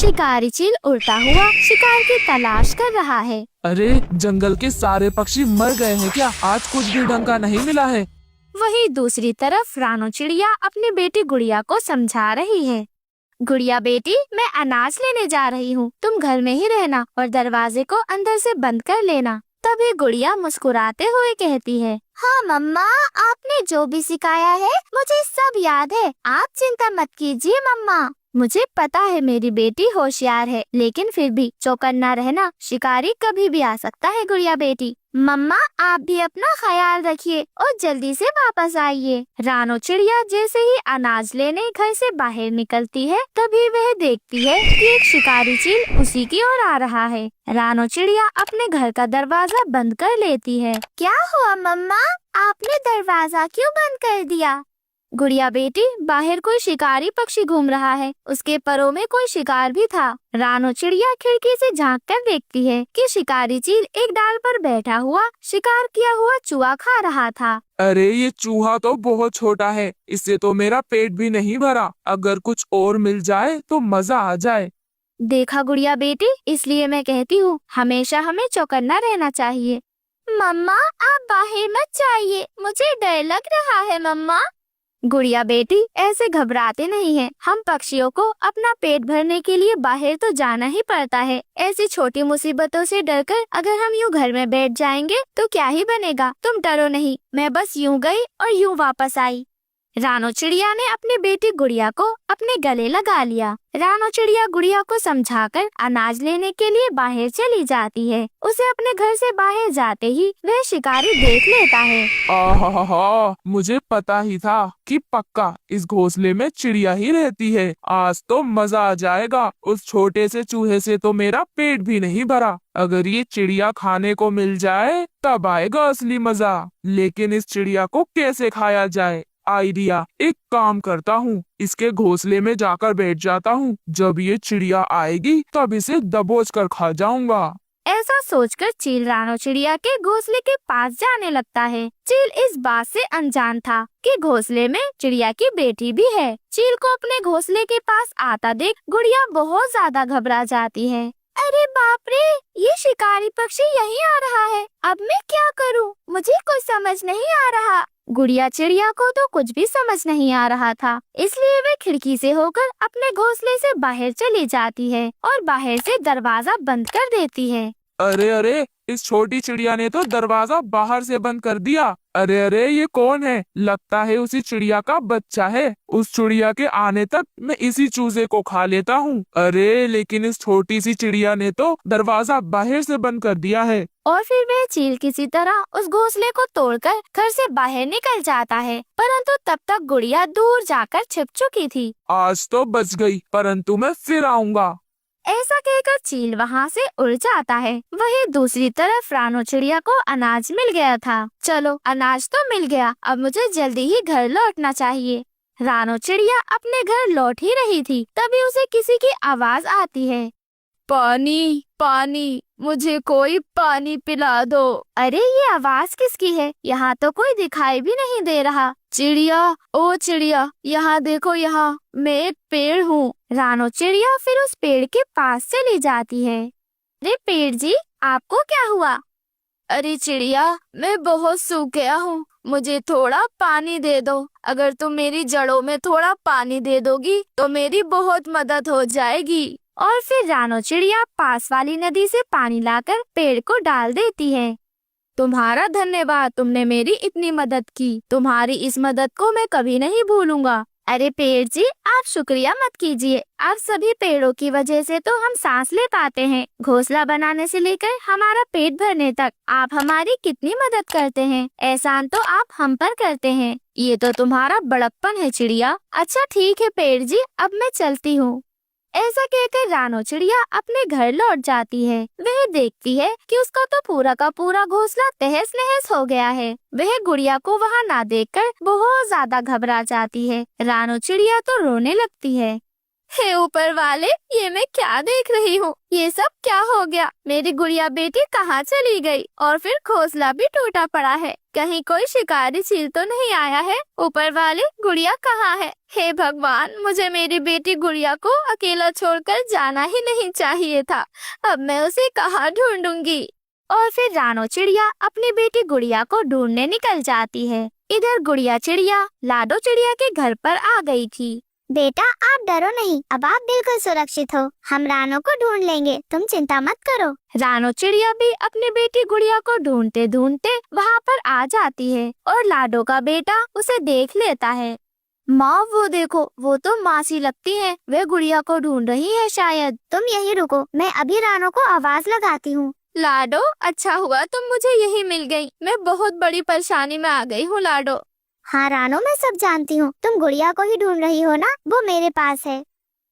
शिकारी चील उड़ता हुआ शिकार की तलाश कर रहा है। अरे जंगल के सारे पक्षी मर गए हैं क्या? आज कुछ भी ढंग का नहीं मिला है। वहीं दूसरी तरफ रानो चिड़िया अपनी बेटी गुड़िया को समझा रही है। गुड़िया बेटी, मैं अनाज लेने जा रही हूँ, तुम घर में ही रहना और दरवाजे को अंदर से बंद कर लेना। तभी गुड़िया मुस्कुराते हुए कहती है, हाँ मम्मा, आपने जो भी सिखाया है मुझे सब याद है, आप चिंता मत कीजिए मम्मा। मुझे पता है मेरी बेटी होशियार है, लेकिन फिर भी चौकन्ना रहना, शिकारी कभी भी आ सकता है गुड़िया बेटी। मम्मा, आप भी अपना ख्याल रखिए और जल्दी से वापस आइए। रानो चिड़िया जैसे ही अनाज लेने घर से बाहर निकलती है, तभी वह देखती है कि एक शिकारी चील उसी की ओर आ रहा है। रानो चिड़िया अपने घर का दरवाजा बंद कर लेती है। क्या हुआ मम्मा, आपने दरवाजा क्यों बंद कर दिया? गुड़िया बेटी, बाहर कोई शिकारी पक्षी घूम रहा है, उसके परों में कोई शिकार भी था। रानो चिड़िया खिड़की से झांक कर देखती है कि शिकारी चील एक डाल पर बैठा हुआ शिकार किया हुआ चूहा खा रहा था। अरे ये चूहा तो बहुत छोटा है, इससे तो मेरा पेट भी नहीं भरा। अगर कुछ और मिल जाए तो मजा आ जाए। देखा गुड़िया बेटी, इसलिए मैं कहती हूँ हमेशा हमें चौकन्ना रहना चाहिए। मम्मा, आप बाहर मत जाइए, मुझे डर लग रहा है मम्मा। गुड़िया बेटी, ऐसे घबराते नहीं हैं। हम पक्षियों को अपना पेट भरने के लिए बाहर तो जाना ही पड़ता है। ऐसी छोटी मुसीबतों से डरकर अगर हम यूँ घर में बैठ जाएंगे तो क्या ही बनेगा। तुम डरो नहीं, मैं बस यूँ गई और यूँ वापस आई। रानो चिड़िया ने अपनी बेटी गुड़िया को अपने गले लगा लिया। रानो चिड़िया गुड़िया को समझाकर अनाज लेने के लिए बाहर चली जाती है। उसे अपने घर से बाहर जाते ही वह शिकारी देख लेता है। आहा, मुझे पता ही था कि पक्का इस घोंसले में चिड़िया ही रहती है। आज तो मजा आ जाएगा। उस छोटे से चूहे से तो मेरा पेट भी नहीं भरा। अगर ये चिड़िया खाने को मिल जाए तब आएगा असली मजा। लेकिन इस चिड़िया को कैसे खाया जाए? आइडिया, एक काम करता हूँ, इसके घोंसले में जाकर बैठ जाता हूँ। जब ये चिड़िया आएगी तब इसे दबोच कर खा जाऊंगा। ऐसा सोचकर चील रानो चिड़िया के घोंसले के पास जाने लगता है। चील इस बात से अनजान था कि घोंसले में चिड़िया की बेटी भी है। चील को अपने घोंसले के पास आता देख गुड़िया बहुत ज्यादा घबरा जाती है। अरे बाप रे, ये शिकारी पक्षी यहीं आ रहा है। अब मैं क्या करूं? मुझे कुछ समझ नहीं आ रहा। गुड़िया चिड़िया को तो कुछ भी समझ नहीं आ रहा था, इसलिए वे खिड़की से होकर अपने घोंसले से बाहर चली जाती है और बाहर से दरवाजा बंद कर देती है। अरे अरे, इस छोटी चिड़िया ने तो दरवाजा बाहर से बंद कर दिया। अरे अरे, ये कौन है? लगता है उसी चिड़िया का बच्चा है। उस चिड़िया के आने तक मैं इसी चूजे को खा लेता हूँ। अरे लेकिन इस छोटी सी चिड़िया ने तो दरवाजा बाहर से बंद कर दिया है। और फिर वह चील किसी तरह उस घोंसले को तोड़कर घर से बाहर निकल जाता है, परंतु तब तक गुड़िया दूर जाकर छिप चुकी थी। आज तो बच गई, परंतु मैं फिर आऊंगा। ऐसा कहकर चील वहाँ से उड़ जाता है। वहीं दूसरी तरफ रानो चिड़िया को अनाज मिल गया था। चलो, अनाज तो मिल गया, अब मुझे जल्दी ही घर लौटना चाहिए। रानो चिड़िया अपने घर लौट ही रही थी, तभी उसे किसी की आवाज आती है। पानी, पानी, मुझे कोई पानी पिला दो। अरे ये आवाज किसकी है? यहाँ तो कोई दिखाई भी नहीं दे रहा। चिड़िया, ओ चिड़िया, यहाँ देखो, यहाँ मैं एक पेड़ हूँ। रानो चिड़िया फिर उस पेड़ के पास चली जाती है। अरे पेड़ जी, आपको क्या हुआ? अरे चिड़िया, मैं बहुत सूख गया हूँ, मुझे थोड़ा पानी दे दो। अगर तुम मेरी जड़ों में थोड़ा पानी दे दोगी तो मेरी बहुत मदद हो जाएगी। और फिर रानो चिड़िया पास वाली नदी से पानी लाकर पेड़ को डाल देती है। तुम्हारा धन्यवाद, तुमने मेरी इतनी मदद की। तुम्हारी इस मदद को मैं कभी नहीं भूलूंगा। अरे पेड़ जी, आप शुक्रिया मत कीजिए। आप सभी पेड़ों की वजह से तो हम सांस ले पाते हैं। घोंसला बनाने से लेकर हमारा पेट भरने तक आप हमारी कितनी मदद करते हैं। एहसान तो आप हम पर करते हैं। ये तो तुम्हारा बड़प्पन है चिड़िया। अच्छा ठीक है पेड़ जी, अब मैं चलती हूँ। ऐसा कहकर रानो चिड़िया अपने घर लौट जाती है। वह देखती है कि उसका तो पूरा का पूरा घोंसला तहस नहस हो गया है। वह गुड़िया को वहाँ ना देखकर बहुत ज्यादा घबरा जाती है। रानो चिड़िया तो रोने लगती है। हे ऊपर वाले, ये मैं क्या देख रही हूँ? ये सब क्या हो गया? मेरी गुड़िया बेटी कहाँ चली गई? और फिर घोंसला भी टूटा पड़ा है। कहीं कोई शिकारी चील तो नहीं आया है? ऊपर वाले, गुड़िया कहाँ है? हे भगवान, मुझे मेरी बेटी गुड़िया को अकेला छोड़कर जाना ही नहीं चाहिए था। अब मैं उसे कहाँ ढूंढूंगी? और फिर रानो चिड़िया अपनी बेटी गुड़िया को ढूंढने निकल जाती है। इधर गुड़िया चिड़िया लाडो चिड़िया के घर पर आ गई थी। बेटा, आप डरो नहीं, अब आप बिल्कुल सुरक्षित हो। हम रानो को ढूंढ लेंगे, तुम चिंता मत करो। रानो चिड़िया भी अपनी बेटी गुड़िया को ढूंढते ढूंढते वहाँ पर आ जाती है और लाडो का बेटा उसे देख लेता है। माँ, वो देखो, वो तो मासी लगती है। वे गुड़िया को ढूंढ रही है शायद। तुम यहीं रुको, मैं अभी रानो को आवाज लगाती हूँ। लाडो, अच्छा हुआ तुम मुझे यहीं मिल गई। मैं बहुत बड़ी परेशानी में आ गई हूँ लाडो। हाँ रानो, मैं सब जानती हूँ। तुम गुड़िया को ही ढूंढ रही हो ना? वो मेरे पास है।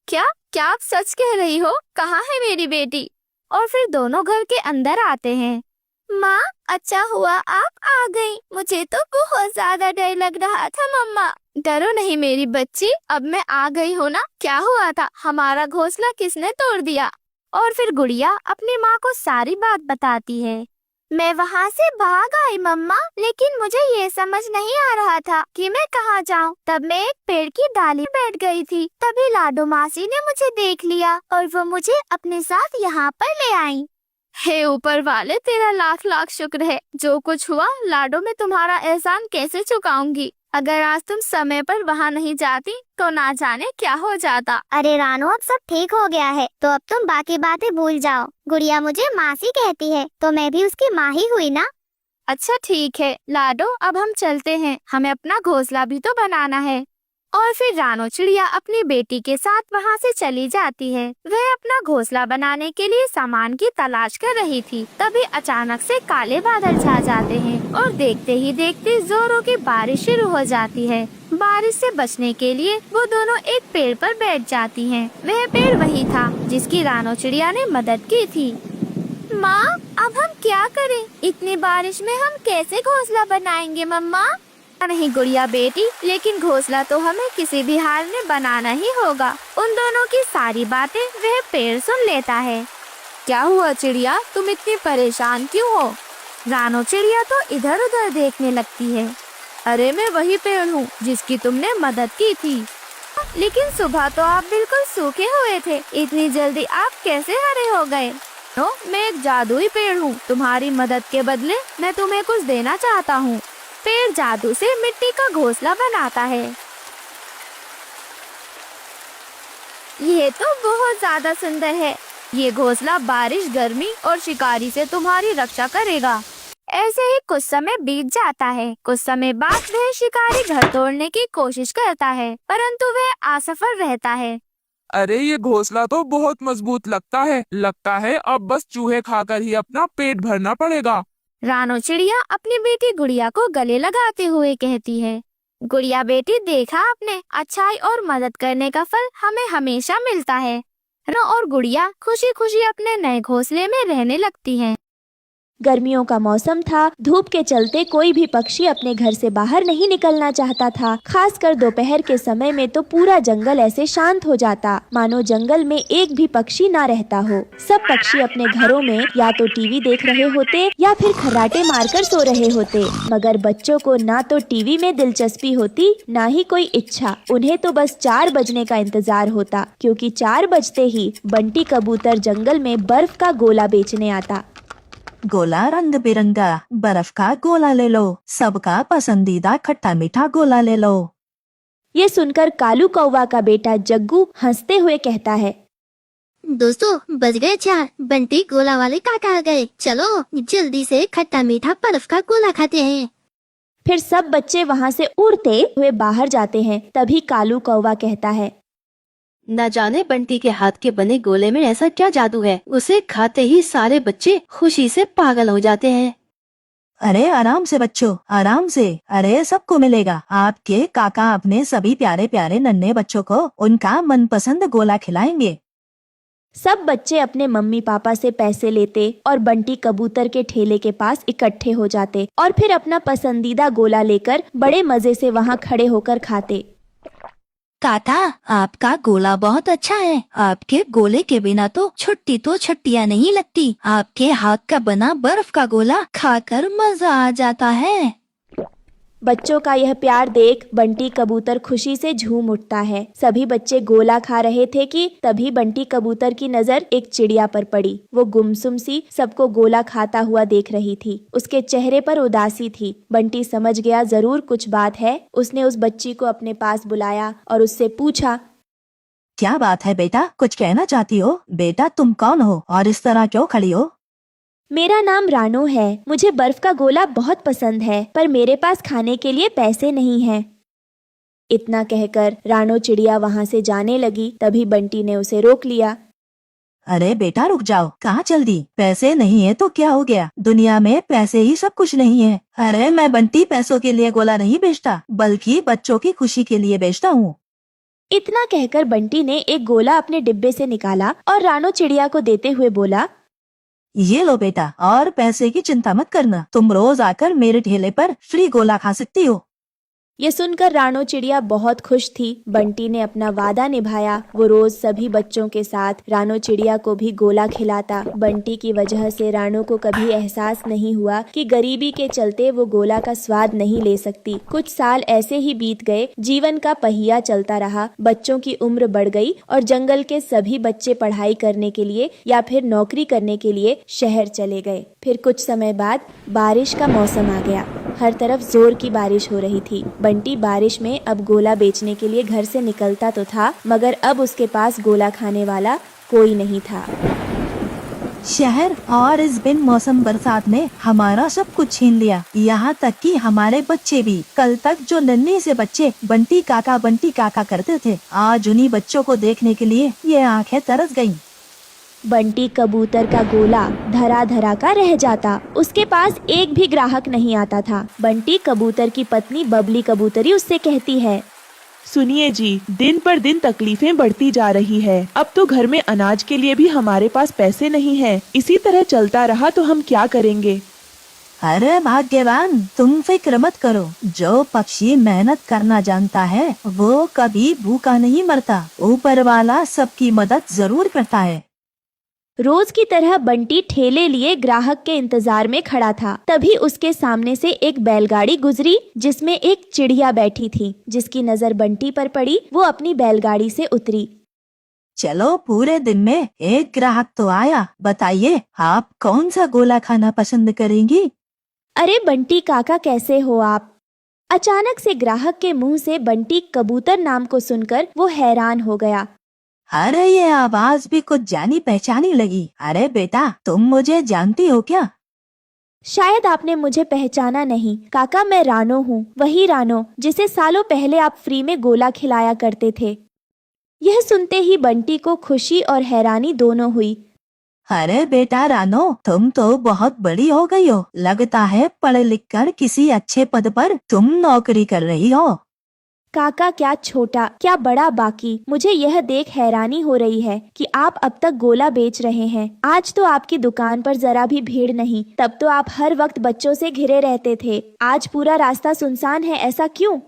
क्या क्या आप सच कह रही हो? कहाँ है मेरी बेटी? और फिर दोनों घर के अंदर आते हैं। माँ, अच्छा हुआ आप आ गई। मुझे तो बहुत ज्यादा डर लग रहा था मम्मा। डरो नहीं मेरी बच्ची, अब मैं आ गई हूँ ना। क्या हुआ था? हमारा घोंसला किसने तोड़ दिया? और फिर गुड़िया अपनी माँ को सारी बात बताती है। मैं वहाँ से भाग आई मम्मा, लेकिन मुझे ये समझ नहीं आ रहा था कि मैं कहाँ जाऊँ। तब मैं एक पेड़ की डाली बैठ गई थी। तभी लाडो मासी ने मुझे देख लिया और वो मुझे अपने साथ यहाँ पर ले आई। हे ऊपर वाले, तेरा लाख लाख शुक्र है। जो कुछ हुआ, लाडो मैं तुम्हारा एहसान कैसे चुकाऊंगी? अगर आज तुम समय पर वहाँ नहीं जाती तो ना जाने क्या हो जाता। अरे रानो, अब सब ठीक हो गया है, तो अब तुम बाकी बातें भूल जाओ। गुड़िया मुझे मासी कहती है, तो मैं भी उसकी माँ ही हुई ना। अच्छा ठीक है लाडो, अब हम चलते हैं। हमें अपना घोंसला भी तो बनाना है। और फिर रानो चिड़िया अपनी बेटी के साथ वहाँ से चली जाती है। वह अपना घोंसला बनाने के लिए सामान की तलाश कर रही थी। तभी अचानक से काले बादल छा जाते हैं और देखते ही देखते जोरों की बारिश शुरू हो जाती है। बारिश से बचने के लिए वो दोनों एक पेड़ पर बैठ जाती हैं। वह पेड़ वही था जिसकी रानो चिड़िया ने मदद की थी। माँ, अब हम क्या करें? इतनी बारिश में हम कैसे घोंसला बनाएंगे मम्मा? नहीं गुड़िया बेटी, लेकिन घोंसला तो हमें किसी भी हाल में बनाना ही होगा। उन दोनों की सारी बातें वह पेड़ सुन लेता है। क्या हुआ चिड़िया, तुम इतनी परेशान क्यों हो? रानो चिड़िया तो इधर उधर देखने लगती है। अरे मैं वही पेड़ हूँ जिसकी तुमने मदद की थी। लेकिन सुबह तो आप बिल्कुल सूखे हुए थे, इतनी जल्दी आप कैसे हरे हो गए? मैं एक जादुई पेड़ हूँ। तुम्हारी मदद के बदले मैं तुम्हें कुछ देना चाहता हूँ। पेड़ जादू से मिट्टी का घोंसला बनाता है। ये तो बहुत ज्यादा सुंदर है। ये घोंसला बारिश, गर्मी और शिकारी से तुम्हारी रक्षा करेगा। ऐसे ही कुछ समय बीत जाता है। कुछ समय बाद वह शिकारी घर तोड़ने की कोशिश करता है, परंतु वह असफल रहता है। अरे ये घोंसला तो बहुत मजबूत लगता है अब बस चूहे खाकर ही अपना पेट भरना पड़ेगा। रानो चिड़िया अपनी बेटी गुड़िया को गले लगाते हुए कहती है। गुड़िया बेटी, देखा आपने, अच्छाई और मदद करने का फल हमें हमेशा मिलता है। रानो और गुड़िया खुशी खुशी अपने नए घोंसले में रहने लगती हैं। गर्मियों का मौसम था। धूप के चलते कोई भी पक्षी अपने घर से बाहर नहीं निकलना चाहता था। खासकर दोपहर के समय में तो पूरा जंगल ऐसे शांत हो जाता मानो जंगल में एक भी पक्षी ना रहता हो। सब पक्षी अपने घरों में या तो टीवी देख रहे होते या फिर खर्राटे मारकर सो रहे होते। मगर बच्चों को ना तो टीवी में दिलचस्पी होती, ना ही कोई इच्छा। उन्हें तो बस 4 बजने का इंतजार होता, क्योंकि 4 बजते ही बंटी कबूतर जंगल में बर्फ का गोला बेचने आता। गोला रंग बिरंगा, बर्फ का गोला ले लो, सबका पसंदीदा खट्टा मीठा गोला ले लो। ये सुनकर कालू कौवा का बेटा जग्गू हंसते हुए कहता है, दोस्तों, बज गए 4। बंटी गोला वाले काका आ गए। चलो जल्दी से खट्टा मीठा बर्फ का गोला खाते हैं। फिर सब बच्चे वहाँ से उड़ते हुए बाहर जाते हैं। तभी कालू कौवा कहता है, न जाने बंटी के हाथ के बने गोले में ऐसा क्या जादू है, उसे खाते ही सारे बच्चे खुशी से पागल हो जाते हैं। अरे आराम से बच्चों, आराम से। अरे सबको मिलेगा। आपके काका अपने सभी प्यारे प्यारे नन्हे बच्चों को उनका मनपसंद गोला खिलाएंगे। सब बच्चे अपने मम्मी पापा से पैसे लेते और बंटी कबूतर के ठेले के पास इकट्ठे हो जाते और फिर अपना पसंदीदा गोला लेकर बड़े मजे से वहाँ खड़े होकर खाते। काका, आपका गोला बहुत अच्छा है। आपके गोले के बिना तो छुट्टियाँ नहीं लगती। आपके हाथ का बना बर्फ का गोला खाकर मजा आ जाता है। बच्चों का यह प्यार देख बंटी कबूतर खुशी से झूम उठता है। सभी बच्चे गोला खा रहे थे कि तभी बंटी कबूतर की नजर एक चिड़िया पर पड़ी। वो गुमसुम सी सबको गोला खाता हुआ देख रही थी। उसके चेहरे पर उदासी थी। बंटी समझ गया जरूर कुछ बात है। उसने उस बच्ची को अपने पास बुलाया और उससे पूछा, क्या बात है बेटा, कुछ कहना चाहती हो? बेटा तुम कौन हो और इस तरह क्यों खड़ी हो? मेरा नाम रानो है। मुझे बर्फ का गोला बहुत पसंद है, पर मेरे पास खाने के लिए पैसे नहीं हैं। इतना कहकर रानो चिड़िया वहाँ से जाने लगी। तभी बंटी ने उसे रोक लिया। अरे बेटा रुक जाओ, कहाँ चल दी? पैसे नहीं है तो क्या हो गया? दुनिया में पैसे ही सब कुछ नहीं है। अरे मैं बंटी पैसों के लिए गोला नहीं बेचता, बल्कि बच्चों की खुशी के लिए बेचता हूँ। इतना कहकर बंटी ने एक गोला अपने डिब्बे से निकाला और रानो चिड़िया को देते हुए बोला, ये लो बेटा, और पैसे की चिंता मत करना, तुम रोज आकर मेरे ठेले पर फ्री गोला खा सकती हो। ये सुनकर रानो चिड़िया बहुत खुश थी। बंटी ने अपना वादा निभाया। वो रोज सभी बच्चों के साथ रानो चिड़िया को भी गोला खिलाता। बंटी की वजह से रानो को कभी एहसास नहीं हुआ कि गरीबी के चलते वो गोला का स्वाद नहीं ले सकती। कुछ साल ऐसे ही बीत गए। जीवन का पहिया चलता रहा। बच्चों की उम्र बढ़ गई और जंगल के सभी बच्चे पढ़ाई करने के लिए या फिर नौकरी करने के लिए शहर चले गए। फिर कुछ समय बाद बारिश का मौसम आ गया। हर तरफ जोर की बारिश हो रही थी। बंटी बारिश में अब गोला बेचने के लिए घर से निकलता तो था, मगर अब उसके पास गोला खाने वाला कोई नहीं था। शहर और इस बिन मौसम बरसात ने हमारा सब कुछ छीन लिया, यहाँ तक कि हमारे बच्चे भी। कल तक जो नन्हे से बच्चे बंटी काका करते थे, आज उन्हीं बच्चों को देखने के लिए ये आंखें तरस गईं। बंटी कबूतर का गोला धरा धरा का रह जाता। उसके पास एक भी ग्राहक नहीं आता था। बंटी कबूतर की पत्नी बबली कबूतरी उससे कहती है, सुनिए जी, दिन पर दिन तकलीफें बढ़ती जा रही है। अब तो घर में अनाज के लिए भी हमारे पास पैसे नहीं है। इसी तरह चलता रहा तो हम क्या करेंगे? अरे भाग्यवान, तुम फिक्र मत करो। जो पक्षी मेहनत करना जानता है वो कभी भूखा नहीं मरता। ऊपर वाला सबकी मदद जरूर करता है। रोज की तरह बंटी ठेले लिए ग्राहक के इंतजार में खड़ा था। तभी उसके सामने से एक बैलगाड़ी गुजरी जिसमें एक चिड़िया बैठी थी। जिसकी नजर बंटी पर पड़ी, वो अपनी बैलगाड़ी से उतरी। चलो, पूरे दिन में एक ग्राहक तो आया। बताइए, आप कौन सा गोला खाना पसंद करेंगी? अरे बंटी काका, कैसे हो आप? अचानक से ग्राहक के मुंह से बंटी कबूतर नाम को सुनकर वो हैरान हो गया। अरे ये आवाज भी कुछ जानी पहचानी लगी। अरे बेटा, तुम मुझे जानती हो क्या? शायद आपने मुझे पहचाना नहीं। काका, मैं रानो हूँ, वही रानो जिसे सालों पहले आप फ्री में गोला खिलाया करते थे। यह सुनते ही बंटी को खुशी और हैरानी दोनों हुई। अरे बेटा रानो, तुम तो बहुत बड़ी हो गई हो। लगता है पढ़ लिख कर किसी अच्छे पद पर तुम नौकरी कर रही हो। काका, क्या छोटा क्या बड़ा बाकी, मुझे यह देख हैरानी हो रही है कि आप अब तक गोला बेच रहे हैं। आज तो आपकी दुकान पर जरा भी भीड़ नहीं। तब तो आप हर वक्त बच्चों से घिरे रहते थे। आज पूरा रास्ता सुनसान है, ऐसा क्यों?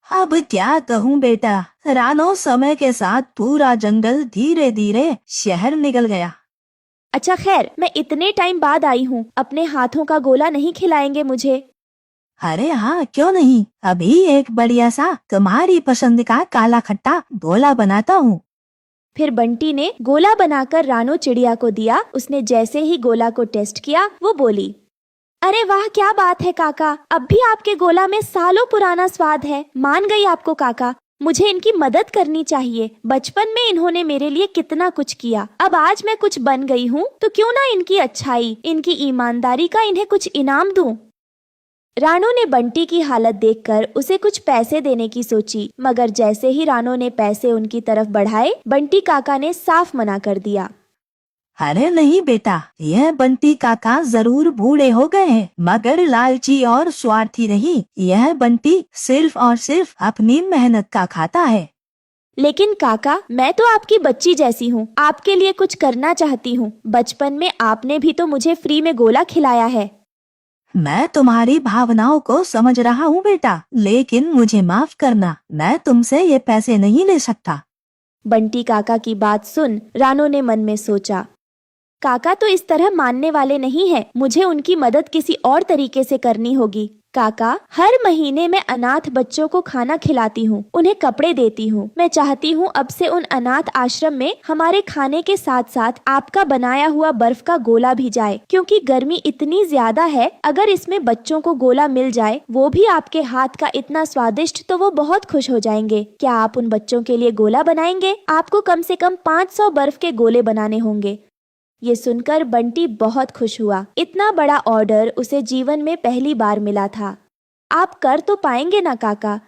अब क्या कहूँ बेटा रानो, समय के साथ पूरा जंगल धीरे धीरे शहर निकल गया। अच्छा खैर, मैं इतने टाइम बाद आई हूँ, अपने हाथों का गोला नहीं खिलाएंगे मुझे? अरे हाँ, क्यों नहीं। अभी एक बढ़िया सा तुम्हारी पसंद का काला खट्टा गोला बनाता हूँ। फिर बंटी ने गोला बनाकर रानो चिड़िया को दिया। उसने जैसे ही गोला को टेस्ट किया, वो बोली, अरे वाह, क्या बात है काका, अब भी आपके गोला में सालों पुराना स्वाद है। मान गई आपको काका, मुझे इनकी मदद करनी चाहिए। बचपन में इन्होंने मेरे लिए कितना कुछ किया। अब आज मैं कुछ बन गई हूँ तो क्यों ना इनकी अच्छाई, इनकी ईमानदारी का इन्हें कुछ इनाम दूं। रानो ने बंटी की हालत देखकर उसे कुछ पैसे देने की सोची, मगर जैसे ही रानो ने पैसे उनकी तरफ बढ़ाए, बंटी काका ने साफ मना कर दिया। अरे नहीं बेटा, यह बंटी काका जरूर बूढ़े हो गए हैं, मगर लालची और स्वार्थी नहीं। यह बंटी सिर्फ और सिर्फ अपनी मेहनत का खाता है। लेकिन काका, मैं तो आपकी बच्ची जैसी हूँ, आपके लिए कुछ करना चाहती हूँ। बचपन में आपने भी तो मुझे फ्री में गोला खिलाया है। मैं तुम्हारी भावनाओं को समझ रहा हूँ बेटा, लेकिन मुझे माफ करना, मैं तुमसे ये पैसे नहीं ले सकता। बंटी काका की बात सुन रानो ने मन में सोचा, काका तो इस तरह मानने वाले नहीं है, मुझे उनकी मदद किसी और तरीके से करनी होगी। काका, हर महीने मैं अनाथ बच्चों को खाना खिलाती हूँ, उन्हें कपड़े देती हूँ। मैं चाहती हूँ अब से उन अनाथ आश्रम में हमारे खाने के साथ साथ आपका बनाया हुआ बर्फ का गोला भी जाए, क्योंकि गर्मी इतनी ज्यादा है। अगर इसमें बच्चों को गोला मिल जाए, वो भी आपके हाथ का इतना स्वादिष्ट, तो वो बहुत खुश हो जाएंगे। क्या आप उन बच्चों के लिए गोला बनाएंगे? आपको कम से कम 500 बर्फ के गोले बनाने होंगे। ये सुनकर बंटी बहुत खुश हुआ। इतना बड़ा ऑर्डर उसे जीवन में पहली बार मिला था। आप कर तो पाएंगे ना काका?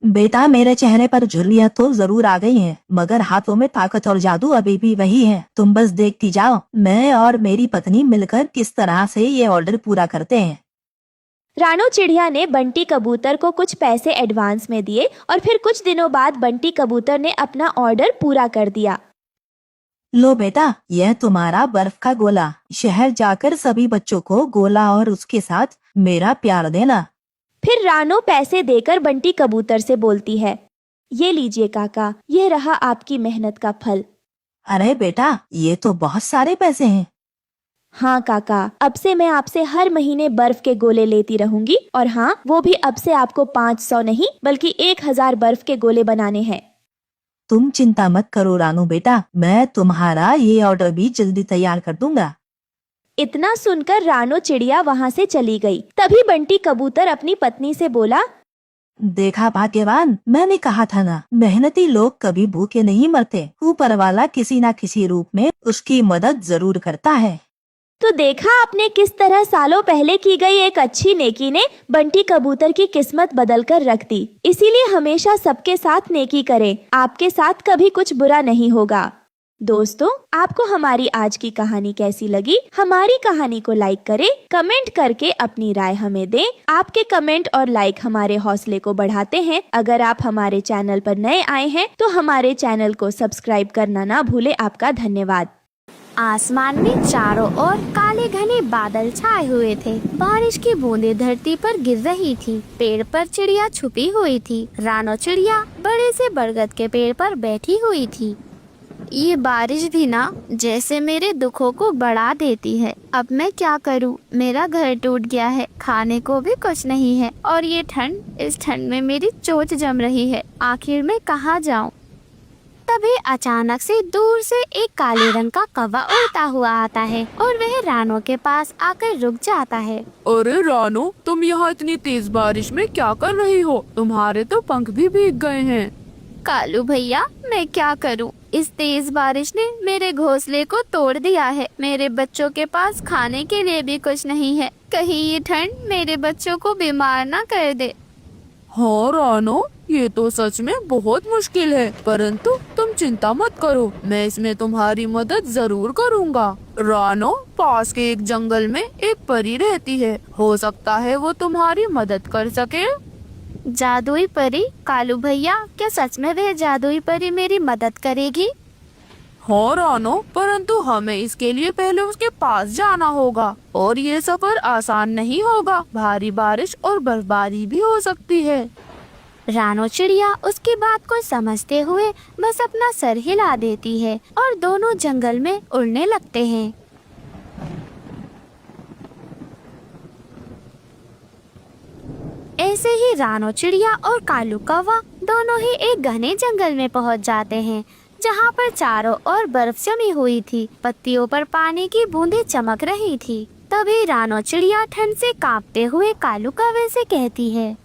बेटा, मेरे चेहरे पर झुर्रियां तो जरूर आ गई हैं, मगर हाथों में ताकत और जादू अभी भी वही है। तुम बस देखती जाओ, मैं और मेरी पत्नी मिलकर किस तरह से ये ऑर्डर पूरा करते हैं। रानो चिड़िया ने बंटी कबूतर को कुछ पैसे एडवांस में दिए और फिर कुछ दिनों बाद बंटी कबूतर ने अपना ऑर्डर पूरा कर दिया। लो बेटा, यह तुम्हारा बर्फ का गोला। शहर जाकर सभी बच्चों को गोला और उसके साथ मेरा प्यार देना। फिर रानो पैसे देकर बंटी कबूतर से बोलती है, ये लीजिए काका, ये रहा आपकी मेहनत का फल। अरे बेटा, ये तो बहुत सारे पैसे हैं। हाँ काका, अब से मैं आपसे हर महीने बर्फ के गोले लेती रहूंगी, और हाँ, वो भी अब से आपको 500 नहीं बल्कि 1000 बर्फ के गोले बनाने हैं। तुम चिंता मत करो रानू बेटा, मैं तुम्हारा ये ऑर्डर भी जल्दी तैयार कर दूंगा। इतना सुनकर रानो चिड़िया वहाँ से चली गई। तभी बंटी कबूतर अपनी पत्नी से बोला, देखा भाग्यवान, मैंने कहा था ना, मेहनती लोग कभी भूखे नहीं मरते। ऊपर वाला किसी न किसी रूप में उसकी मदद जरूर करता है। तो देखा आपने किस तरह सालों पहले की गई एक अच्छी नेकी ने बंटी कबूतर की किस्मत बदल कर रख दी। इसीलिए हमेशा सबके साथ नेकी करें, आपके साथ कभी कुछ बुरा नहीं होगा। दोस्तों, आपको हमारी आज की कहानी कैसी लगी? हमारी कहानी को लाइक करें, कमेंट करके अपनी राय हमें दें। आपके कमेंट और लाइक हमारे हौसले को बढ़ाते हैं। अगर आप हमारे चैनल पर नए आए हैं तो हमारे चैनल को सब्सक्राइब करना ना भूले। आपका धन्यवाद। आसमान में चारों ओर काले घने बादल छाए हुए थे। बारिश की बूंदें धरती पर गिर रही थी। पेड़ पर चिड़िया छुपी हुई थी। रानो चिड़िया बड़े से बरगद के पेड़ पर बैठी हुई थी। ये बारिश भी ना जैसे मेरे दुखों को बढ़ा देती है। अब मैं क्या करूं? मेरा घर टूट गया है, खाने को भी कुछ नहीं है, और ये ठंड, इस ठंड में मेरी चोट जम रही है। आखिर मैं कहाँ जाऊं? तभी अचानक से दूर से एक काले रंग का कौवा उड़ता हुआ आता है और वह रानो के पास आकर रुक जाता है। अरे रानो, तुम यहाँ इतनी तेज बारिश में क्या कर रही हो? तुम्हारे तो पंख भी भीग गए हैं। कालू भैया, मैं क्या करूं? इस तेज बारिश ने मेरे घोंसले को तोड़ दिया है। मेरे बच्चों के पास खाने के लिए भी कुछ नहीं है। कहीं ये ठंड मेरे बच्चों को बीमार ना कर दे। हाँ रानो, ये तो सच में बहुत मुश्किल है, परंतु तुम चिंता मत करो, मैं इसमें तुम्हारी मदद जरूर करूँगा। रानो, पास के एक जंगल में एक परी रहती है, हो सकता है वो तुम्हारी मदद कर सके। जादुई परी? कालू भैया, क्या सच में वह जादुई परी मेरी मदद करेगी? हाँ रानो, परंतु हमें इसके लिए पहले उसके पास जाना होगा और ये सफर आसान नहीं होगा। भारी बारिश और बर्फबारी भी हो सकती है। रानो चिड़िया उसकी बात को समझते हुए बस अपना सर हिला देती है और दोनों जंगल में उड़ने लगते हैं। ऐसे ही रानो चिड़िया और कालू कौवा दोनों ही एक घने जंगल में पहुंच जाते हैं, जहां पर चारों ओर बर्फ जमी हुई थी। पत्तियों पर पानी की बूंदें चमक रही थी। तभी रानो चिड़िया ठंड से कांपते हुए कालू कौवे से कहती है,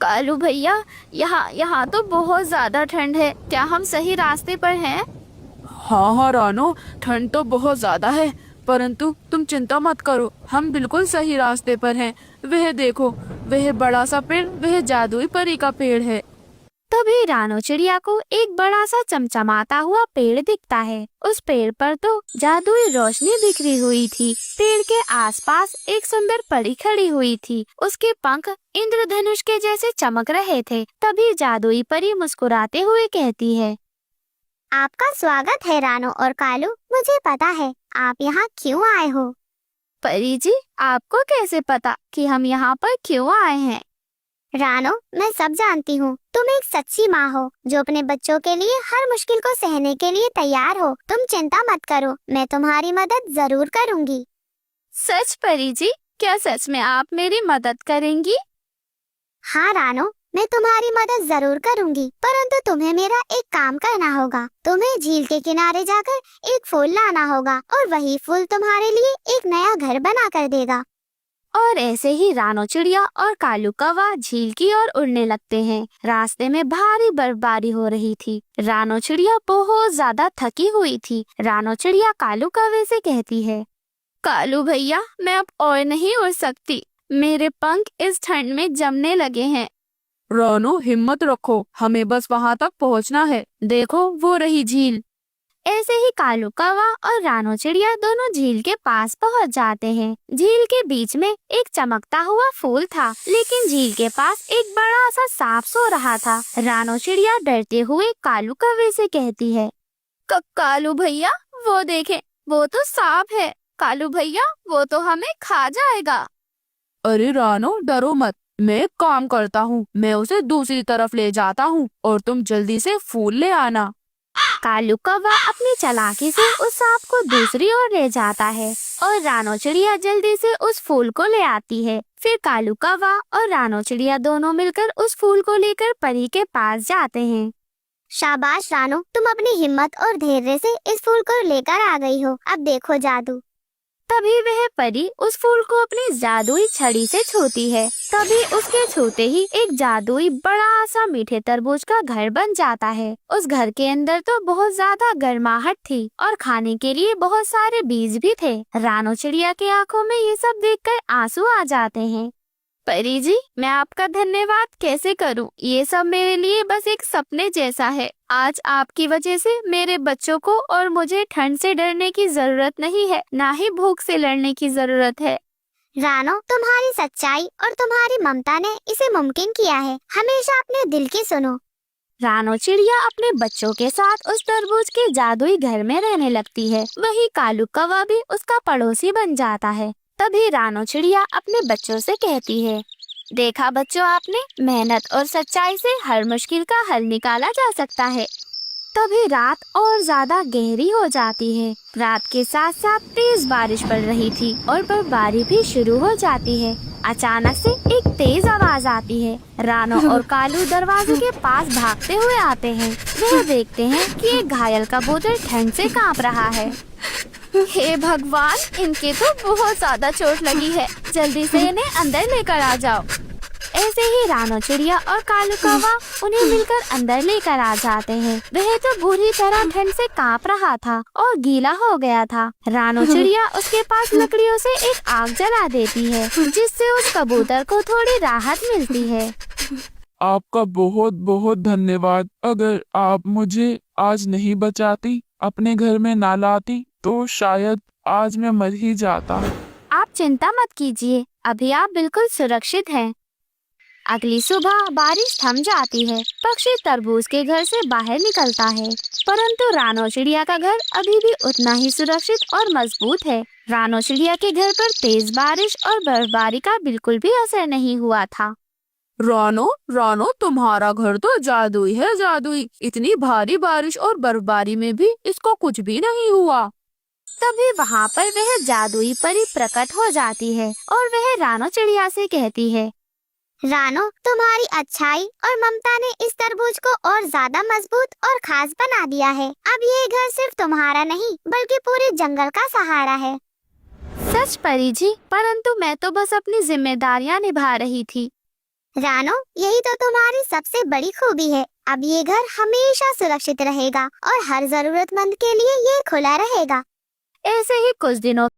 कालू भैया, यहाँ तो बहुत ज्यादा ठंड है। क्या हम सही रास्ते पर हैं? हाँ रानो, ठंड तो बहुत ज्यादा है, परंतु तुम चिंता मत करो, हम बिल्कुल सही रास्ते पर हैं। वह देखो, वह बड़ा सा पेड़, वह जादुई परी का पेड़ है। तभी रानो चिड़िया को एक बड़ा सा चमचमाता हुआ पेड़ दिखता है। उस पेड़ पर तो जादुई रोशनी बिखरी हुई थी। पेड़ के आसपास एक सुंदर परी खड़ी हुई थी। उसके पंख इंद्रधनुष के जैसे चमक रहे थे। तभी जादुई परी मुस्कुराते हुए कहती है, आपका स्वागत है रानो और कालू। मुझे पता है आप यहाँ क्यों आए हो। परी जी, आपको कैसे पता कि हम यहाँ पर क्यों आए हैं? रानो, मैं सब जानती हूँ। तुम एक सच्ची माँ हो जो अपने बच्चों के लिए हर मुश्किल को सहने के लिए तैयार हो। तुम चिंता मत करो, मैं तुम्हारी मदद जरूर करूँगी। सच परी जी, क्या सच में आप मेरी मदद करेंगी? हाँ रानो, मैं तुम्हारी मदद जरूर करूँगी, परंतु तुम्हें मेरा एक काम करना होगा। तुम्हें झील के किनारे जाकर एक फूल लाना होगा और वही फूल तुम्हारे लिए एक नया घर बना कर देगा। और ऐसे ही रानो चिड़िया और कालू कौवा झील की ओर उड़ने लगते हैं। रास्ते में भारी बर्फबारी हो रही थी। रानो चिड़िया बहुत ज्यादा थकी हुई थी। रानो चिड़िया कालू कौवे से कहती है, कालू भैया, मैं अब और नहीं उड़ सकती। मेरे पंख इस ठंड में जमने लगे हैं। रानो, हिम्मत रखो, हमें बस वहाँ तक पहुँचना है। देखो, वो रही झील। ऐसे ही कालू कौवा और रानो चिड़िया दोनों झील के पास पहुंच जाते हैं। झील के बीच में एक चमकता हुआ फूल था, लेकिन झील के पास एक बड़ा सा सांप सो रहा था। रानो चिड़िया डरते हुए कालू कौवे से कहती है, कालू भैया, वो देखें, वो तो सांप है। कालू भैया, वो तो हमें खा जाएगा। अरे रानो, डरो मत, मैं एक काम करता हूँ, मैं उसे दूसरी तरफ ले जाता हूँ और तुम जल्दी से फूल ले आना। कालू कौवा अपनी चालाकी से उस सांप को दूसरी ओर ले जाता है और रानो चिड़िया जल्दी से उस फूल को ले आती है। फिर कालू कौवा और रानो चिड़िया दोनों मिलकर उस फूल को लेकर परी के पास जाते हैं। शाबाश रानो, तुम अपनी हिम्मत और धैर्य से इस फूल को लेकर आ गई हो। अब देखो जादू। तभी वह परी उस फूल को अपनी जादुई छड़ी से छूती है। तभी उसके छूते ही एक जादुई बड़ा सा मीठे तरबूज का घर बन जाता है। उस घर के अंदर तो बहुत ज्यादा गर्माहट थी और खाने के लिए बहुत सारे बीज भी थे। रानो चिड़िया की आंखों में ये सब देखकर आंसू आ जाते हैं। परी जी, मैं आपका धन्यवाद कैसे करूं? ये सब मेरे लिए बस एक सपने जैसा है। आज आपकी वजह से मेरे बच्चों को और मुझे ठंड से डरने की जरूरत नहीं है, ना ही भूख से लड़ने की जरूरत है। रानो, तुम्हारी सच्चाई और तुम्हारी ममता ने इसे मुमकिन किया है। हमेशा अपने दिल की सुनो। रानो चिड़िया अपने बच्चों के साथ उस तरबूज के जादुई घर में रहने लगती है। वही कालू कौवा भी उसका पड़ोसी बन जाता है। तभी रानो चिड़िया अपने बच्चों से कहती है, देखा बच्चों, आपने मेहनत और सच्चाई से हर मुश्किल का हल निकाला जा सकता है। तभी रात और ज्यादा गहरी हो जाती है। रात के साथ साथ तेज बारिश पड़ रही थी और बर्फबारी भी शुरू हो जाती है। अचानक से एक तेज आवाज आती है। रानो और कालू दरवाजे के पास भागते हुए आते हैं। वह देखते हैं कि एक घायल कबूतर ठंड से कांप रहा है। हे भगवान, इनके तो बहुत ज्यादा चोट लगी है। जल्दी से इन्हें अंदर लेकर आ जाओ। ऐसे ही रानो चिड़िया और कालू कौवा उन्हें मिलकर अंदर लेकर आ जाते हैं। वह तो बुरी तरह ठंड से कांप रहा था और गीला हो गया था। रानो चिड़िया उसके पास लकड़ियों से एक आग जला देती है, जिससे उस कबूतर को थोड़ी राहत मिलती है। आपका बहुत बहुत धन्यवाद। अगर आप मुझे आज नहीं बचाती, अपने घर में ना लाती, तो शायद आज मैं मर ही जाता। आप चिंता मत कीजिए, अभी आप बिल्कुल सुरक्षित हैं। अगली सुबह बारिश थम जाती है। पक्षी तरबूज के घर से बाहर निकलता है, परंतु रानो चिड़िया का घर अभी भी उतना ही सुरक्षित और मजबूत है। रानो चिड़िया के घर पर तेज बारिश और बर्फबारी का बिल्कुल भी असर नहीं हुआ था। रानो, तुम्हारा घर तो जादुई है, जादुई। इतनी भारी बारिश और बर्फबारी में भी इसको कुछ भी नहीं हुआ। तभी वहाँ पर वह जादुई परी प्रकट हो जाती है और वह रानो चिड़िया से कहती है, रानो, तुम्हारी अच्छाई और ममता ने इस तरबूज को और ज्यादा मजबूत और खास बना दिया है। अब ये घर सिर्फ तुम्हारा नहीं, बल्कि पूरे जंगल का सहारा है। सच परी जी, परंतु मैं तो बस अपनी जिम्मेदारियाँ निभा रही थी। रानो, यही तो तुम्हारी सबसे बड़ी खूबी है। अब ये घर हमेशा सुरक्षित रहेगा और हर जरूरतमंद के लिए ये खुला रहेगा। ऐसे ही कुछ दिनों